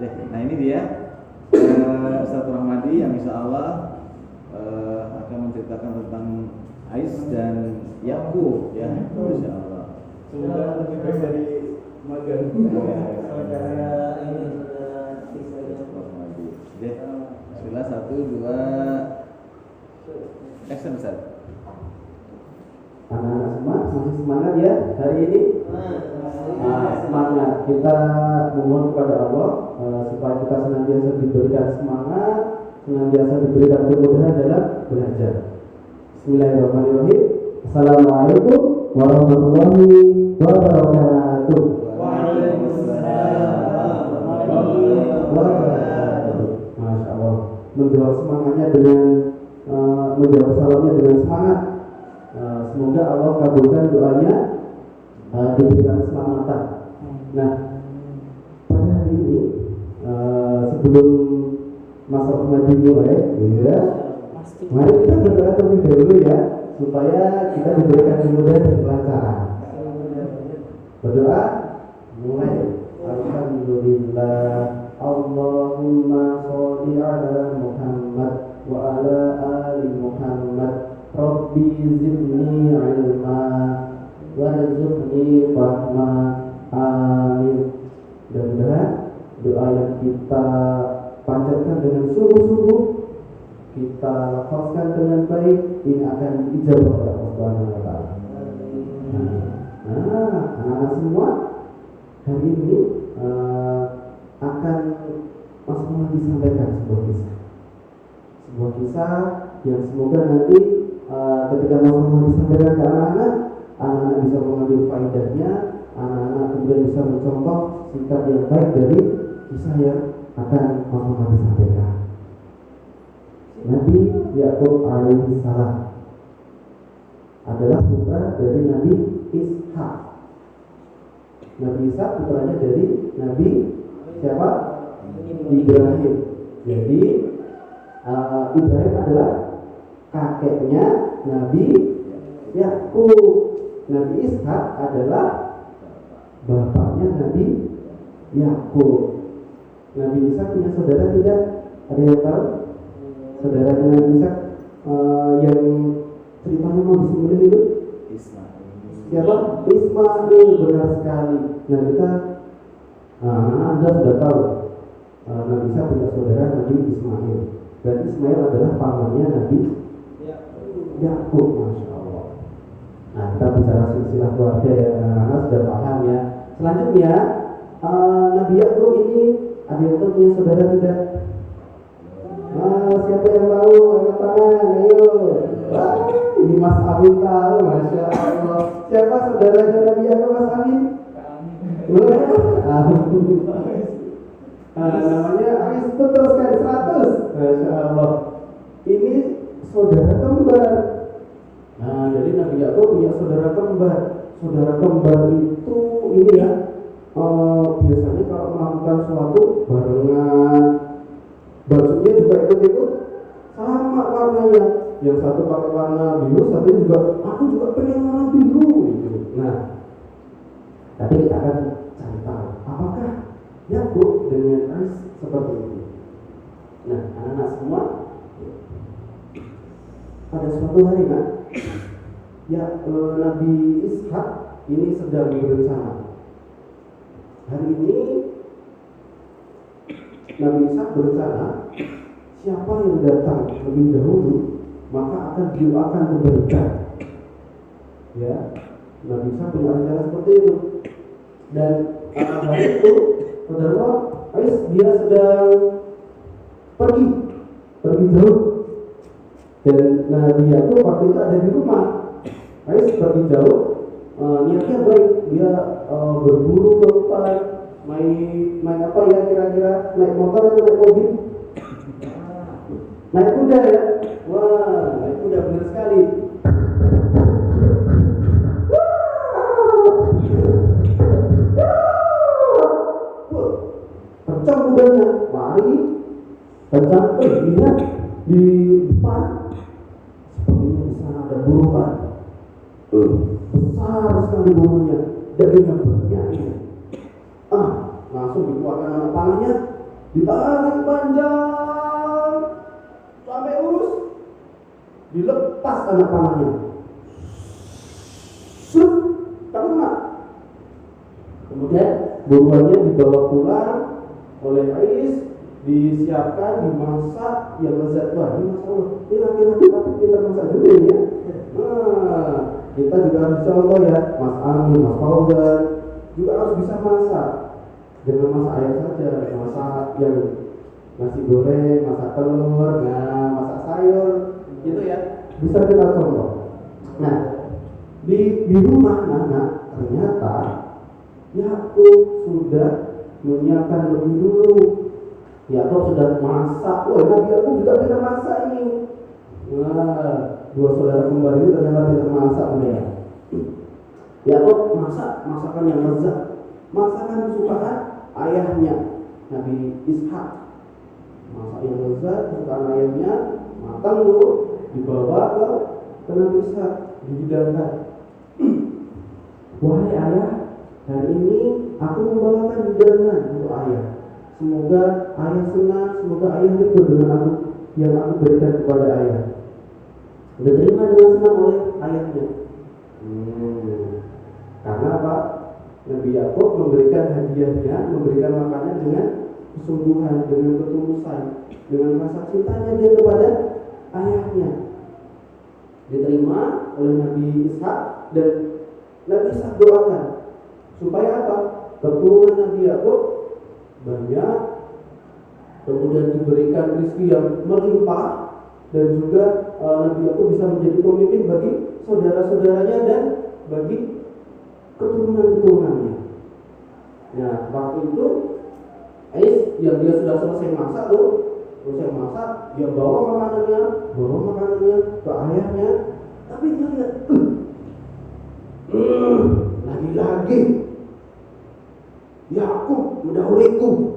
Nah ini dia Ustaz Rahmadi yang insya Allah akan menceritakan tentang Ais dan Yakub ya, insya Allah. Semoga lebih baik dari magang. Saudara ini saudara Rahmadi. Bismillah 1, 2 action Ustaz. Anak-anak semua masih semangat ya hari ini? Semangat. Kita memohon kepada Allah supaya kita senantiasa diberikan semangat, senantiasa diberikan kemudahan dalam belajar. Bismillahirrahmanirrahim. Assalamualaikum warahmatullahi wabarakatuh. Waalaikumsalam warahmatullahi wabarakatuh. Masya Allah. Menjawab semangatnya dengan menjawab salamnya dengan semangat. Semoga Allah kabulkan doanya, diberikan keselamatan. Nah, pada hari ini sebelum masa mengaji mulai, ya, mari kita berdoa terlebih dahulu ya, supaya kita diberikan kemudahan dan kelancaran. Berdoa mulai. Alhamdulillah, Allahumma sholli ala Muhammad wa ala ali Muhammad. Rabbi zidni ilma warzuqni fahma. Amin. Mudah-mudahan doa yang kita panjatkan dengan sungguh-sungguh, kita lafazkan dengan baik, ini akan dijawab oleh Allah Subhanahu wa taala. Anak-anak semua hari ini akan Mas Muhammad disampaikan sebuah kisah yang semoga nanti ketika Mas Muhammad disampaikan ke anak-anak bisa mengambil faedahnya, anak-anak kemudian bisa mencontoh sikap yang baik dari kisah yang akan Mas Muhammad disampaikan. Nabi Yakub alaihi salam adalah putra dari Nabi Ishak. Nabi Ishak putranya dari Nabi siapa? Ibrahim. Jadi Ibrahim adalah kakeknya Nabi Yakub. Nabi Ishak adalah bapaknya Nabi Yakub. Nabi Ishak punya saudara tidak? Ada yang tahu? Saudaranya Nabi Ishak yang ceritanya mau disembelih itu? Siapa? Ismail, benar sekali. Nah kita, Anda sudah tahu Nabi Ishak punya saudara Nabi Ismail. Dan Ismail adalah pamannya Nabi Yakub, masya Allah. Nah kita bicara silsilah keluarga ya, anak-anak sudah paham ya. Selanjutnya Nabi Yakub ini ada yang tahu punya saudara tidak? Siapa yang tahu? Angkat tangan, ayo. Ini Mas Amin tahu, masya Allah. Siapa saudaranya Nabi Yakub, Mas Amin? Namanya Aris, betul sekali, 100. Masya Allah. Ini saudara kembar. Nah, jadi Nabi Yakub punya saudara kembar. Saudara kembar itu ini ya, biasanya kalau melakukan suatu barengan, bajunya juga ikut-ikut sama warnanya. Yang satu pakai warna biru, satu juga aku juga pengen warna biru gitu. Nah, tapi kita akan cari tahu apakah Yakub dengan Aris seperti itu. Nah, anak-anak semua, pada suatu hari kan, Nabi Ishak ini sedang berencana. Hari ini Nabi Ishak berencana siapa yang datang lebih dahulu maka akan didoakan kebaikan. Ya, Nabi Ishak punya rencana seperti itu. Dan hari itu, saudara, Ais dia sedang pergi jauh. Dan Nabi Yakub waktu itu ada di rumah. Ais pergi jauh, niatnya baik, dia berburu ke hutan, main apa ya kira-kira, naik motor atau naik mobil? Naik kuda ya? Wah, naik kuda benar sekali. Kencang kudanya, lari, kencang, lihat di depan, sepertinya di sana ada buruan, besar sekali burunya, dagingnya banyak ini. Langsung dikeluarkan anak panahnya, ditarik panjang sampai lurus, dilepas anak panahnya, tapi kena. Kemudian buruannya dibawa pulang oleh Ais, disiapkan, dimasak yang lezat. Wah, ini Masya Allah, ini laki-laki tapi pintar masak juga ini ya. Nah, kita juga harus contoh ya, Mas Amin, Mas Fauzan juga harus bisa masak. Jangan masak ayam saja, masak yang nasi goreng, masak telur, nah masak sayur, gitu ya. Bisa kita contoh. Nah, di rumah Nana ternyata Yakub sudah menyiapkan lebih dulu. Yakub sudah masak. Wah, Nabi Yakub juga pintar masak ini. Wah, dua saudara kembar ini ternyata pintar masak ya. Yakub masak masakan yang lezat, masakan kesukaan ayahnya Nabi Ishak. Masak yang lezat kesukaan ayahnya, matang dulu, dibawa ke Nabi Ishak, dihidangkan. Wahai ayah, hari ini aku membawakan hidangan untuk ayah. Semoga ayah senang, semoga ayah ridho dengan aku yang aku berikan kepada ayah. Diterima dengan senang oleh ayahnya. Karena apa? Nabi Yakub memberikan hadiahnya, memberikan makanan dengan kesungguhan, dengan ketulusan, dengan rasa cintanya dia kepada ayahnya. Diterima oleh Nabi Ishak, dan Nabi Ishak doakan supaya apa? Keturunan Nabi Yakub banyak, kemudian diberikan rezeki yang melimpah, dan juga Nabi Yakub bisa menjadi pemimpin bagi saudara-saudaranya dan bagi keturunan-keturunannya. Nah, waktu itu Ais yang dia sudah selesai masak dia bawa makanannya ke ayahnya, tapi dia lihat lagi-lagi Yakub mendahuluiku.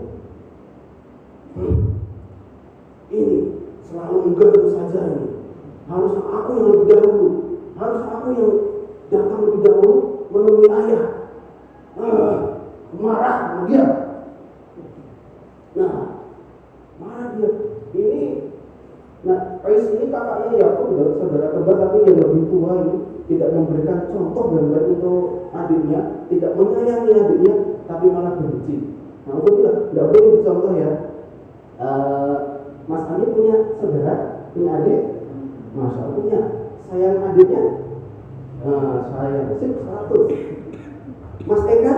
Ini selalu mengganggu saja ini. Harusnya aku yang lebih dahulu, harusnya aku yang datang lebih dahulu menemui ayah. Marah sama dia. Nah, marah dia. Ais ini kakaknya Yakub, saudara kembar tapi yang lebih tua ini, tidak memberikan contoh yang baik untuk adiknya, tidak menyayangi adiknya, tapi malah benci. Nah, aku bilang, tidak boleh dicontoh ya. Mas Amin punya saudara, punya adik, Masya Allah punya. Sayang adiknya, sayang, 100. Mas Eka,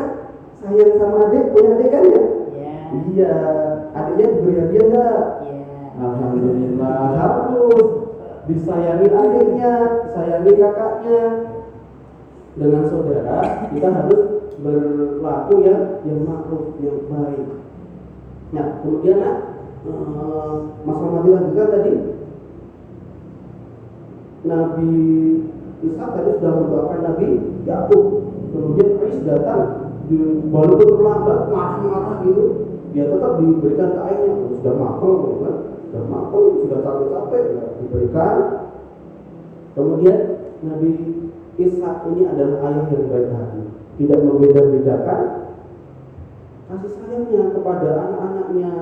sayang sama adik, punya adik kan ya? Iya, adiknya diberi hadiah enggak? Alhamdulillah, harus disayangi adiknya, sayangi kakaknya. Dengan saudara kita harus berlaku yang makruf, yang baik. Nah, kemudian Mas Rahmadi lanjutkan tadi, Nabi Ishak tadi sudah mendoakan Nabi Yakub. Kemudian Ais datang, walaupun terlambat, marah-marah gitu, dia tetap diberikan ke ayahnya. Sudah matang, sudah capek-capek, diberikan. Kemudian Nabi Ishak ini adalah ayah yang baik hati, tidak membeda-bedakan kasih sayangnya kepada anak-anaknya.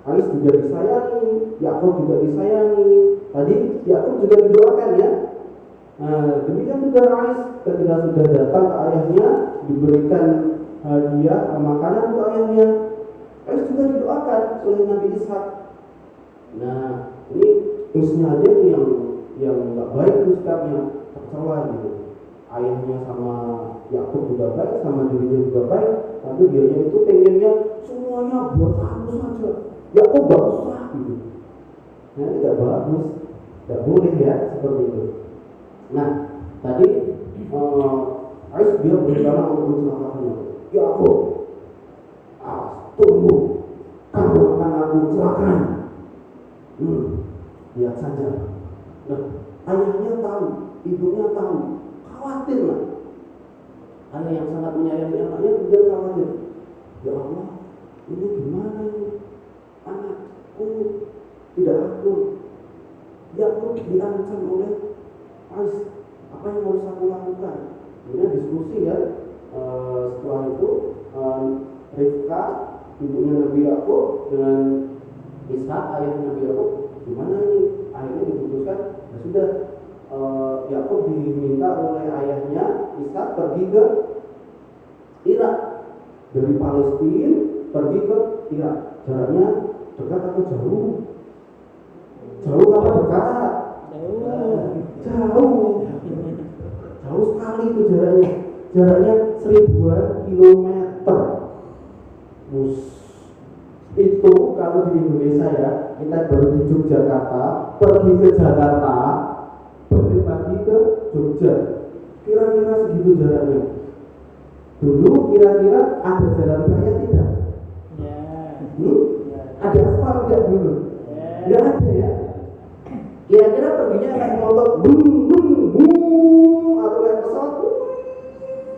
Ais juga disayangi, Yakub juga disayangi. Tadi Yakub juga didoakan ya. Nah, demikian juga Ais ketika sudah datang ke ayahnya, diberikan hadiah makanan untuk ayahnya. Ais juga didoakan oleh Nabi Ishak. Nah, ini terusnya aja nih yang nggak baik sikapnya, tercela gitu. Ayahnya sama Yakub juga baik, sama dirinya juga baik, tapi dianya itu pengennya semuanya buat aku saja. Yakub bagus lah gitu. Nah, ini tidak bagus, tidak boleh ya seperti itu. Nah, tadi Ais dia berencana untuk mencelakakannya. Yakub, tunggu, kamu akan aku celakai. Lihat saja. Nah, ayahnya tahu, ibunya tahu, khawatir lah. Ayah yang sangat menyayangi anaknya kemudian khawatir. Ya Allah, ini gimana ini? Anakku tidak akur. Yakub diancam oleh Ais. Apa yang harus aku lakukan? Kemudian diskusi ya. Setelah itu Rifka ibunya Nabi Yakub dengan Ishak ayahnya Nabi Yakub, gimana ini? Akhirnya diputuskan, ya sudah, Yakub diminta oleh ayahnya Ishak pergi ke Irak, dari Palestina pergi ke Irak. Jaraknya dekat atau jauh? Jauh apa dekat? Jauh sekali itu jaraknya. Jaraknya 1000 kilometer. Itu kalau di Indonesia ya, kita baru di Yogyakarta, pergi ke Jakarta, balik lagi ke Jogja. Kira-kira segitu jaraknya. Dulu kira-kira ada jalan raya tidak? Ada aspal tidak dulu? Tidak ada ya. Kira-kira perginya naik motor, atau naik pesawat,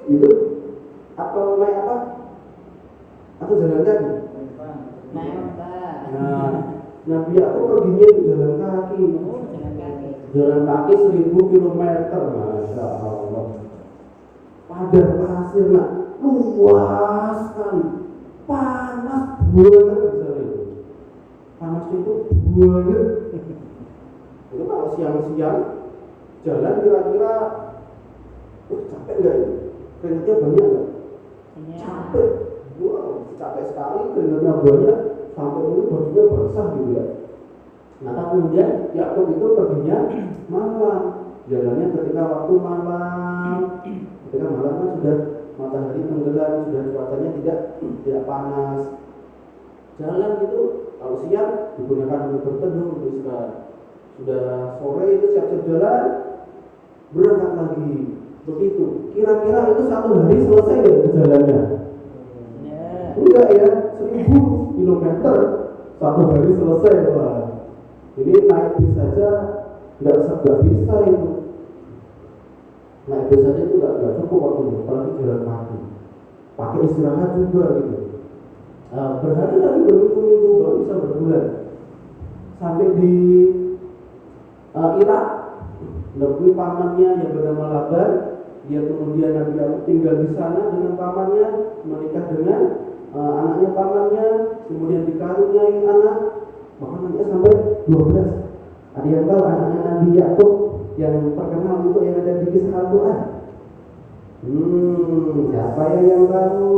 itu, atau naik apa? Atau jalan kaki? Nah, Nabi Yakub perginya itu jalan kaki. Jalan kaki 1000 kilometer, masya Allah. Padang pasir, nak, luas sekali, panas banget misalnya. Panas itu banget. Itu kalau siang-siang jalan kira-kira, capek nggak ini? Keringetnya banyak nggak? Capek. Wow, capek sekali, keringetnya banyak, sampai itu bajunya basah gitu ya. Nah kemudian Yakub itu perginya malam, jalannya ketika waktu malam. Ketika malam kan sudah matahari tenggelam, sudah cuacanya tidak panas. Jalan itu kalau siang digunakan untuk berteduh, untuk istirahat. Sudah sore itu siap-siap jalan, berangkat lagi. Begitu. Kira-kira itu 1 hari selesai ya perjalanannya? Enggak ya, 1000 kilometer 1 hari selesai. Wah. Ini naik bis saja nggak bisa itu. Naik bis saja itu nggak cukup waktunya, apalagi jalan kaki. Pakai istirahat juga gitu. Berhari-hari, berminggu-minggu, baru bisa berbulan. Sampai di Irak, menemui pamannya yang bernama Laban. Dia kemudian Nabi Yakub tinggal di sana dengan pamannya, menikah dengan anaknya pamannya, kemudian dikaruniai anak, bahkan anaknya sampai 12. Ada yang tahu anaknya Nabi Yakub yang terkenal itu yang ada di kisah Al-Quran? Siapa yang tahu?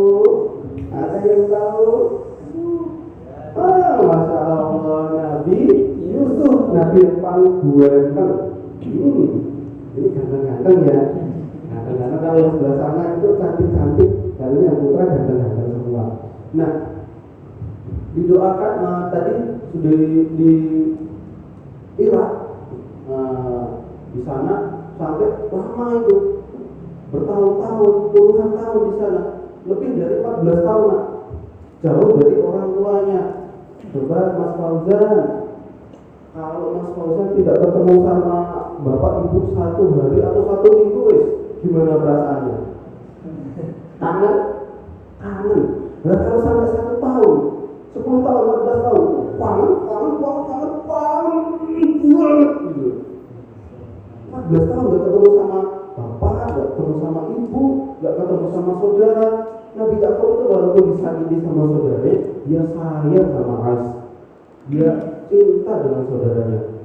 Ada yang tahu? Masya Allah, Nabi Yusuf, Nabi yang paling ganteng. Ini ganteng-ganteng ya. Ganteng-ganteng, kalau yang sebelah sana itu cantik-cantik, kalau yang putra ganteng-ganteng semua. Nah, didoakan tadi sudah di Irak, di sana sampai lama itu, bertahun-tahun, puluhan tahun di sana, lebih dari 14 tahun, nak. Jauh dari orang tuanya. Coba Mas Fauzan, kalau Mas Fauzan tidak ketemu sama bapak ibu 1 hari atau 1 minggu, gimana perasaannya? Kangen? Kangen. Nah kalau sampai 1 tahun, 10 tahun, 14 tahun, kangen gitu. 14 tahun gak ketemu sama bapak, gak ketemu sama ibu, gak ketemu sama saudara. Nabi Yakub itu walaupun disakiti sama saudaranya, dia sayang sama Ais. Dia cinta dengan saudaranya.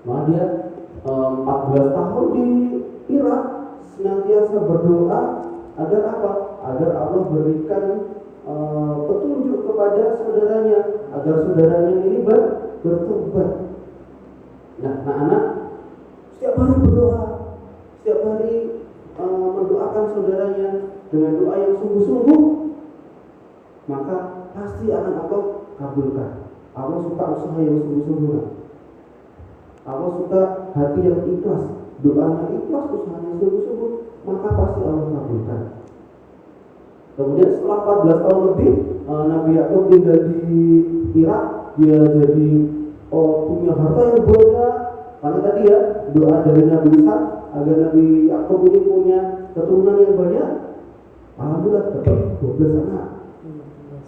Maka dia 14 tahun di Irak senantiasa berdoa agar apa? Agar Allah berikan petunjuk kepada saudaranya, agar saudaranya ini bertobat. Nah, anak-anak setiap hari berdoa, setiap hari mendoakan saudaranya dengan doa yang sungguh-sungguh, maka pasti akan Allah kabulkan. Allah suka usaha yang sungguh-sungguh. Allah suka hati yang ikhlas, doanya ikhlas, usahanya sungguh-sungguh, maka pasti Allah kabulkan. Kemudian setelah 14 tahun lebih, Nabi Yakub tinggal di Irak, dia jadi punya harta yang banyak. Karena tadi ya, doa dari Nabi Ishak agar Nabi Yakub ini punya keturunan yang banyak. Alhamdulillah dapat 12 anak.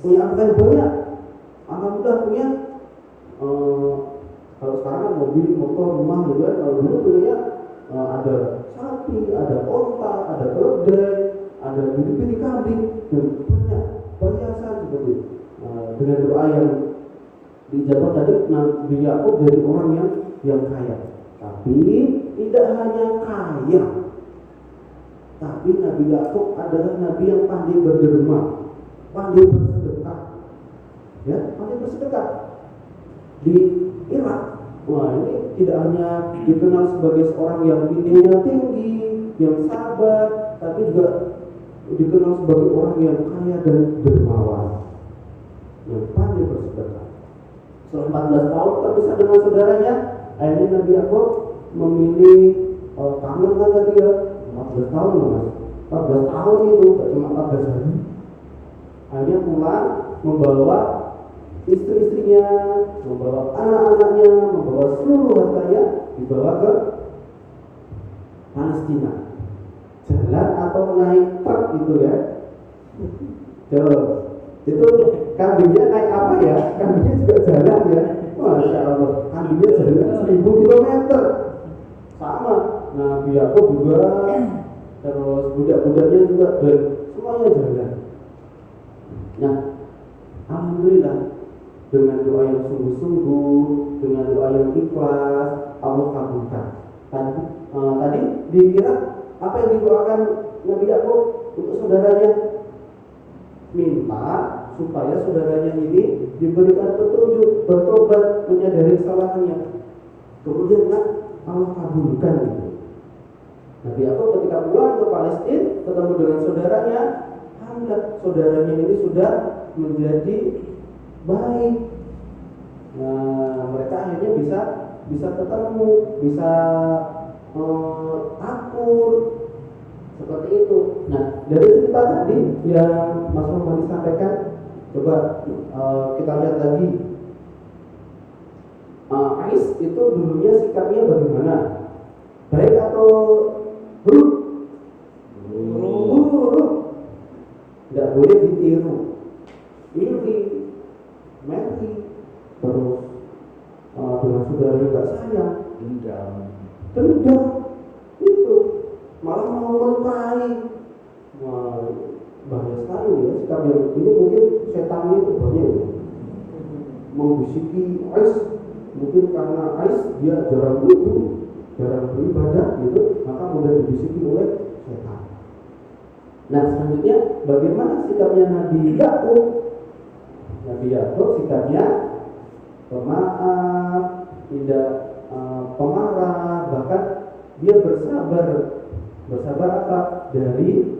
Punya harta yang banyak. Alhamdulillah punya kalau sekarang kan mobil, motor, rumah gitu kan. Kalau dulu punya ada sapi, ada onta, ada keledai, ada bini-bini kambing, dan banyak perhiasan seperti itu. dengan doa yang dijawab tadi, Nabi Yakub jadi orang yang kaya. Tapi tidak hanya kaya, tapi Nabi Yakub adalah Nabi yang pandai berderma, pandai bersedekah. Ya, pandai bersedekah. Di Irak, wah ini tidak hanya dikenal sebagai seorang yang ilmunya tinggi, yang sabar, tapi juga dikenal sebagai orang yang kaya dan dermawan, yang pandai bersedekah. Setelah 14 tahun terpisah dengan saudaranya, akhirnya Nabi Yakub memilih kangen kan tadi ya, 14 tahun loh mas, 14 tahun itu, gak cuma 14 hari. Akhirnya pulang membawa istri-istrinya, membawa anak-anaknya, membawa seluruh hartanya, dibawa ke Palestina. Jalan atau naik truk itu ya. Itu kambingnya naik apa ya? Kambingnya juga jalan ya. Masya Allah, kambingnya jalan 1000 kilometer. Sama. Nabi Yakub juga, terus budak-budaknya juga, dan semuanya jalan. Nah, alhamdulillah, dengan doa yang sungguh-sungguh, dengan doa yang ikhlas, Allah kabulkan. Tadi dikira apa yang didoakan Nabi Yakub untuk saudaranya? Minta supaya saudaranya ini diberikan petunjuk, bertobat, menyadari kesalahannya. Kemudian Allah kabulkan itu. Nabi Yakub ketika pulang ke Palestina, ketemu dengan saudaranya, alhamdulillah saudaranya ini sudah menjadi baik. Nah, mereka akhirnya bisa ketemu, bisa akur seperti itu. Nah, dari cerita tadi yang Mas Muhammad disampaikan, coba kita lihat lagi. Ais itu dulunya sikapnya bagaimana? Baik atau buruk? Buruk. Tidak boleh ditiru. Iri, mati, terus dengan saudara yang gak sayang, dendam, itu malah mau melukai. Bahaya sekali ya sikap yang ini. Mungkin setannya itu banyak ya, membisiki Ais. Mungkin karena Ais dia jarang wudu, jarang beribadah gitu, maka mudah dibisiki oleh setan. Nah, selanjutnya bagaimana sikapnya Nabi Yakub? Nabi Yakub sikapnya pemaaf, tidak pemarah, bahkan dia bersabar. Bersabar apa? Dari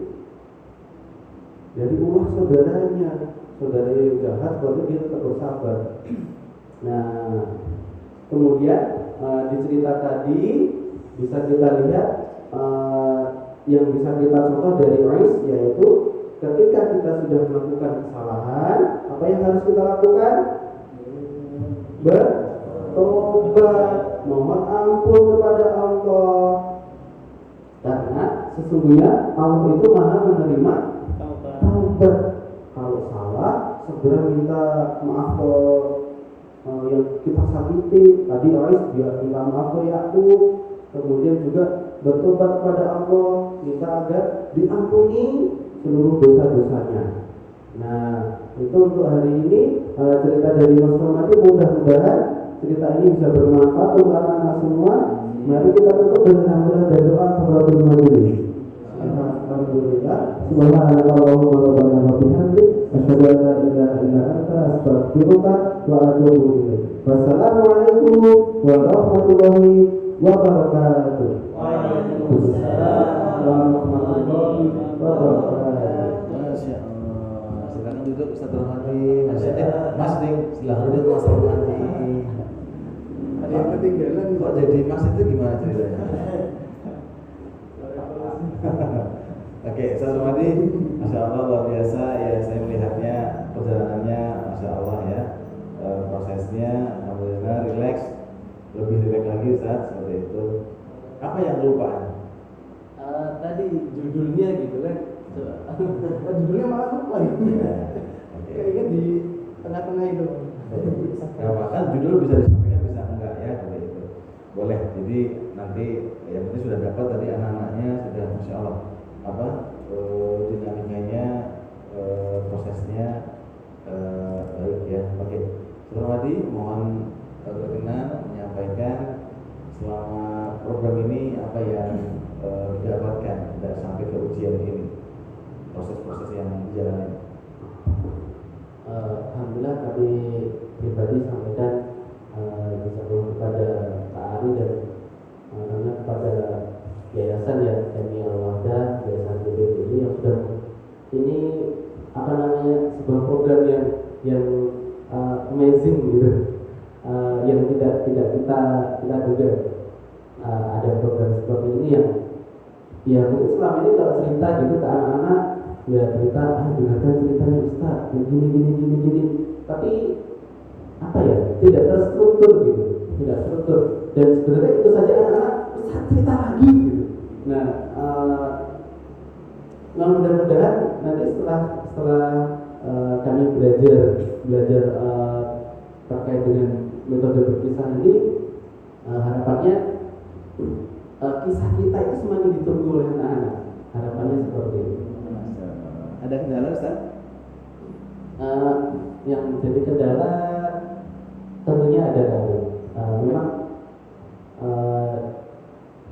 ulah saudaranya yang jahat, baru dia tetap bersabar. Nah, kemudian di cerita tadi bisa kita lihat yang bisa kita contoh dari Ais, yaitu ketika kita sudah melakukan kesalahan, apa yang harus kita lakukan? Bertobat, mohon ampun kepada Allah. Karena sesungguhnya Allah itu Maha menerima taubat. Kalau salah, segera minta maaf ke yang kita sakiti. Tadi Ais dia minta maaf ke Yakub, kemudian juga bertobat kepada Allah, minta agar diampuni seluruh dosa-dosanya. Nah, itu untuk hari ini cerita dari Mas Romati. Mudah-mudahan cerita ini bisa bermanfaat untuk anak-anak semua. Mari kita tutup dengan hamdalah dan doa kafaratul majelis. Alhamdulillah, subhanallahumma rabbana wa bihamdik, asyhadu an la ilaha illa anta, astaghfiruka wa atubu ilaik. Wassalamualaikum warahmatullahi wabarakatuh. Waalaikumsalam warahmatullahi wabarakatuh. Masya Allah. Silakan duduk Ustaz Rohani. Mas Ding, silakan duduk Mas Rohani. Ada yang ketinggalan. Kok jadi Mas itu gimana ceritanya? Oke, Ustaz Rohani, Masya Allah luar biasa ya, saya melihatnya perjalanannya Masya Allah ya, prosesnya alhamdulillah rileks, lebih rileks lagi Ustaz, seperti itu. Apa yang kelupaan? Tadi judulnya gitu kan. Judulnya malah lupa ya. Oke. Kayaknya di tengah-tengah itu. Nah, kan judul bisa disampaikan bisa enggak ya, seperti itu. Boleh. Jadi nanti yang penting sudah dapat tadi anak-anaknya sudah Masya Allah apa dinamikanya prosesnya baik ya. Rahmadi mohon berkenan menyampaikan selama program ini apa yang didapatkan dan sampai ke ujian ini, proses-proses yang dijalani. Alhamdulillah kami pribadi sampaikan kepada Pak Ari dan kepada yayasan ya Semi Al-Wahda, yayasan BBB yang sudah ini sebuah program yang amazing gitu, yang tidak kita duga ada program seperti ini yang ya mungkin selama ini kalau cerita gitu ke anak-anak ya cerita dengarkan ceritanya Ustaz gini tapi apa ya tidak terstruktur gitu, tidak struktur, dan sebenarnya itu saja anak-anak Ustaz cerita lagi gitu. Nah mudah-mudahan nanti setelah kami belajar terkait dengan metode berkisah ini, harapannya kisah kita itu semakin ditunggu oleh anak-anak. Harapannya seperti itu. Ada kendala Ustaz? Yang menjadi kendala tentunya ada kali. Memang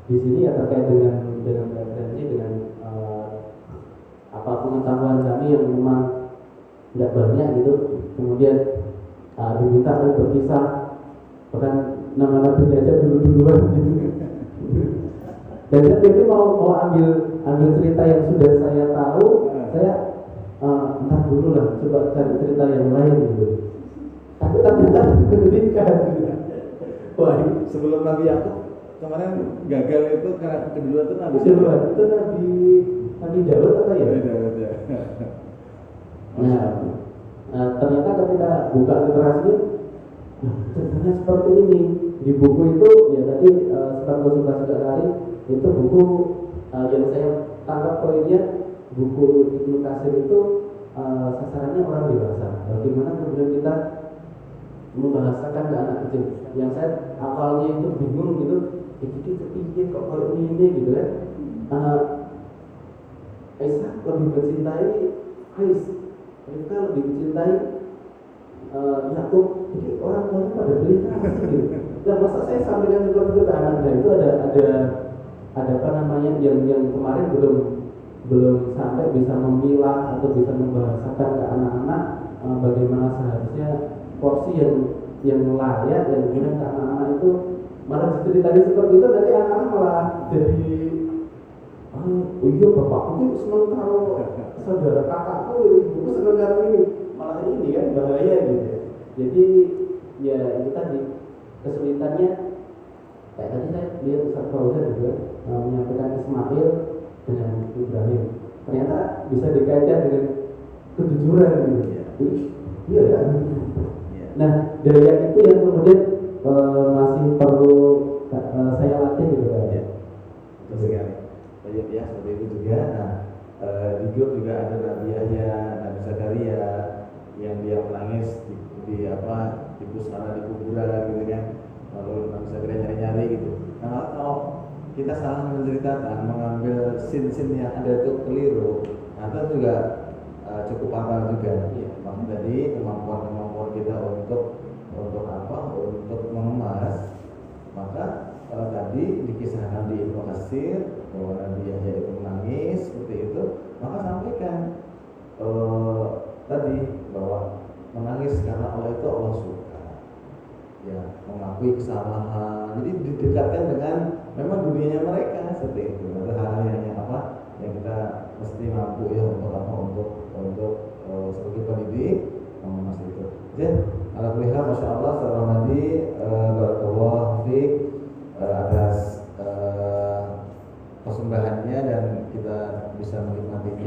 di sini ya terkait dengan referensi dengan pengetahuan kami yang memang tidak banyak gitu. Kemudian diminta oleh berkisah, bahkan nama nabi aja dulu-duluan gitu. Dan saya jadi mau ambil cerita yang sudah saya tahu, saya entar dulu lah, coba cari cerita yang lain gitu. Tapi ternyata diberikan. Wah, Sebelum Nabi Yakub kemarin gagal itu karena kedua itu Nabi keduluan itu Nabi Daud apa ya? Nah, ternyata ketika buka literasinya, ceritanya seperti ini. Di buku itu ya tadi setelah konsultasi ke Ari, itu buku yang saya tangkap poinnya, buku Ibnu Katsir itu sasarannya orang dewasa. Bagaimana kemudian kita membahasakan ke anak kecil? Yang saya awalnya itu bingung gitu, jadi kepikir kok kalau ini gitu kan. Aisyah lebih mencintai Ais, Rifka lebih mencintai Yakub. Jadi orang tuanya pada beli kasih gitu. Dan masa saya sampaikan seperti itu ke anak, dan itu ada apa namanya yang kemarin belum sampai bisa memilah atau bisa membahasakan ke anak-anak bagaimana seharusnya porsi yang layak, dan kemudian ke anak-anak itu malah diceritani seperti itu, nanti anak-anak malah jadi oh iya bapakku itu seneng kalau saudara kakakku ibuku seneng kalau ini, malah ini kan bahaya gitu. Jadi ya itu tadi kesulitannya, kayak tadi saya lihat Ustaz Fauzan juga menyampaikan Ismail dengan Ibrahim, ternyata bisa dikaitkan dengan kejujuran gitu. Iya kan? Nah daya itu yang kemudian masih perlu saya latih gitu kan. Betul sekali. Ya seperti itu juga. Nah di grup juga ada Nabi Yahya, Nabi Zakaria yang dia menangis di pusara di kuburan gitu kan. Lalu Nabi Zakaria nyari-nyari gitu. Nah kalau kita salah menceritakan, mengambil scene-scene yang ada itu keliru, nah itu juga cukup fatal juga. Maka tadi kemampuan kita untuk mengemas, maka tadi dikisahkan di Ibnu Katsir bahwa Nabi Yahya itu menangis seperti itu, maka sampaikan tadi bahwa menangis karena Allah itu Allah suka, ya mengakui kesalahan. Jadi didekatkan dengan memang dunianya mereka seperti itu. Ada hal-hal yang kita mesti mampu ya untuk sebagai pendidik mengemas itu. Jadi alhamdulillah, masya Allah, Ustaz Rahmadi, barakallahu fiik atas persembahannya, dan kita bisa menikmatinya.